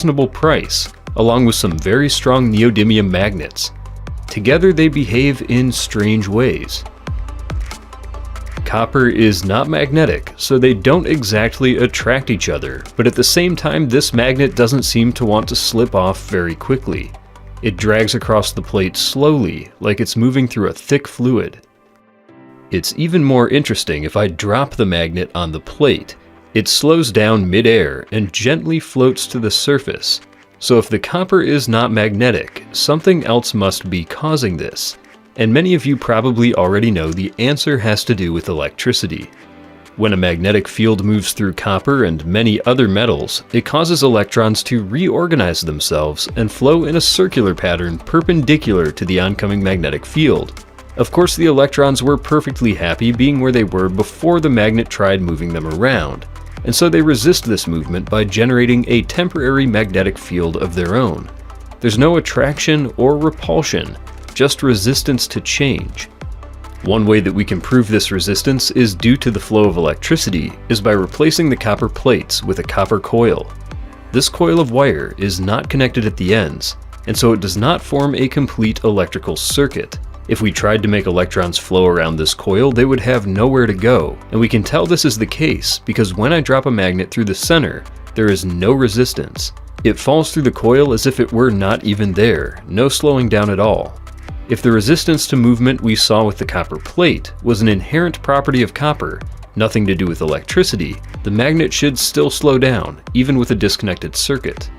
reasonable price, along with some very strong neodymium magnets. Together they behave in strange ways. Copper is not magnetic, so they don't exactly attract each other, but at the same time this magnet doesn't seem to want to slip off very quickly. It drags across the plate slowly, like it's moving through a thick fluid. It's even more interesting if I drop the magnet on the plate. It slows down mid-air and gently floats to the surface. So if the copper is not magnetic, something else must be causing this. And many of you probably already know the answer has to do with electricity. When a magnetic field moves through copper and many other metals, it causes electrons to reorganize themselves and flow in a circular pattern perpendicular to the oncoming magnetic field. Of course, the electrons were perfectly happy being where they were before the magnet tried moving them around, and so they resist this movement by generating a temporary magnetic field of their own. There's no attraction or repulsion, just resistance to change. One way that we can prove this resistance is due to the flow of electricity is by replacing the copper plates with a copper coil. This coil of wire is not connected at the ends, and so it does not form a complete electrical circuit. If we tried to make electrons flow around this coil, they would have nowhere to go, and we can tell this is the case because when I drop a magnet through the center, there is no resistance. It falls through the coil as if it were not even there, no slowing down at all. If the resistance to movement we saw with the copper plate was an inherent property of copper, nothing to do with electricity, the magnet should still slow down, even with a disconnected circuit.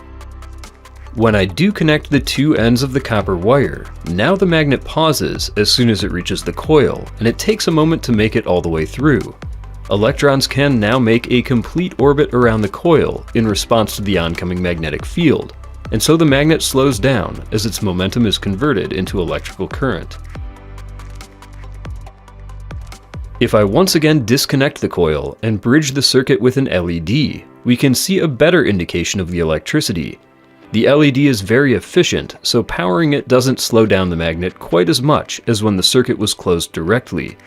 When I do connect the two ends of the copper wire, now the magnet pauses as soon as it reaches the coil, and it takes a moment to make it all the way through. Electrons can now make a complete orbit around the coil in response to the oncoming magnetic field, and so the magnet slows down as its momentum is converted into electrical current. If I once again disconnect the coil and bridge the circuit with an LED, we can see a better indication of the electricity. The LED is very efficient, so powering it doesn't slow down the magnet quite as much as when the circuit was closed directly.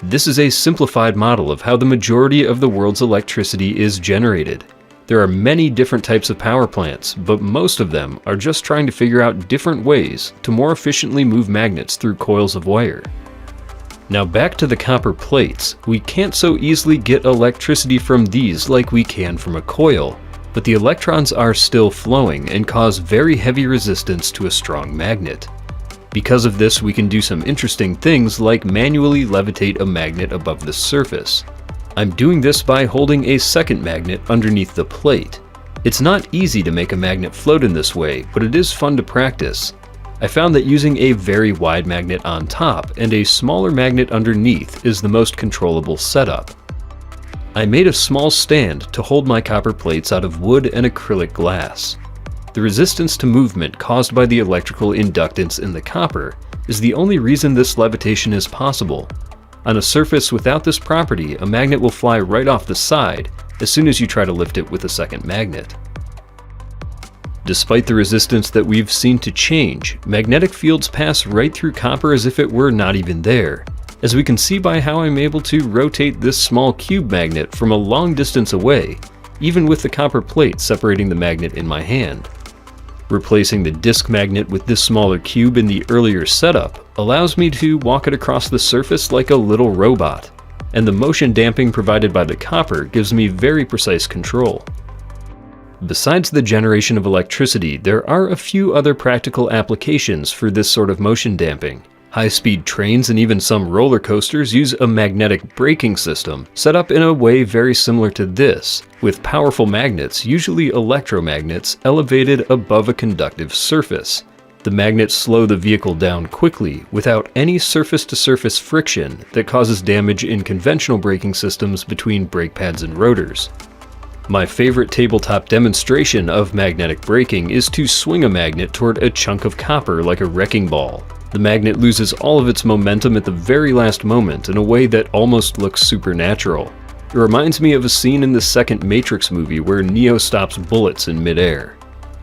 This is a simplified model of how the majority of the world's electricity is generated. There are many different types of power plants, but most of them are just trying to figure out different ways to more efficiently move magnets through coils of wire. Now back to the copper plates, we can't so easily get electricity from these like we can from a coil, but the electrons are still flowing and cause very heavy resistance to a strong magnet. Because of this, we can do some interesting things like manually levitate a magnet above the surface. I'm doing this by holding a second magnet underneath the plate. It's not easy to make a magnet float in this way, but it is fun to practice. I found that using a very wide magnet on top and a smaller magnet underneath is the most controllable setup. I made a small stand to hold my copper plates out of wood and acrylic glass. The resistance to movement caused by the electrical inductance in the copper is the only reason this levitation is possible. On a surface without this property, a magnet will fly right off the side as soon as you try to lift it with a second magnet. Despite the resistance that we've seen to change, magnetic fields pass right through copper as if it were not even there, as we can see by how I'm able to rotate this small cube magnet from a long distance away, even with the copper plate separating the magnet in my hand. Replacing the disc magnet with this smaller cube in the earlier setup allows me to walk it across the surface like a little robot, and the motion damping provided by the copper gives me very precise control. Besides the generation of electricity, there are a few other practical applications for this sort of motion damping. High-speed trains and even some roller coasters use a magnetic braking system set up in a way very similar to this, with powerful magnets, usually electromagnets, elevated above a conductive surface. The magnets slow the vehicle down quickly without any surface-to-surface friction that causes damage in conventional braking systems between brake pads and rotors. My favorite tabletop demonstration of magnetic braking is to swing a magnet toward a chunk of copper like a wrecking ball. The magnet loses all of its momentum at the very last moment in a way that almost looks supernatural. It reminds me of a scene in the second Matrix movie where Neo stops bullets in midair.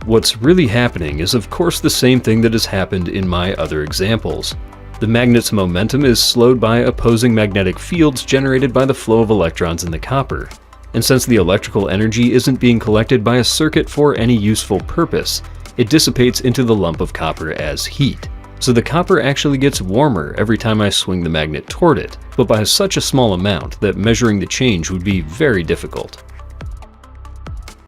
What's really happening is of course the same thing that has happened in my other examples. The magnet's momentum is slowed by opposing magnetic fields generated by the flow of electrons in the copper. And since the electrical energy isn't being collected by a circuit for any useful purpose, it dissipates into the lump of copper as heat. So the copper actually gets warmer every time I swing the magnet toward it, but by such a small amount that measuring the change would be very difficult.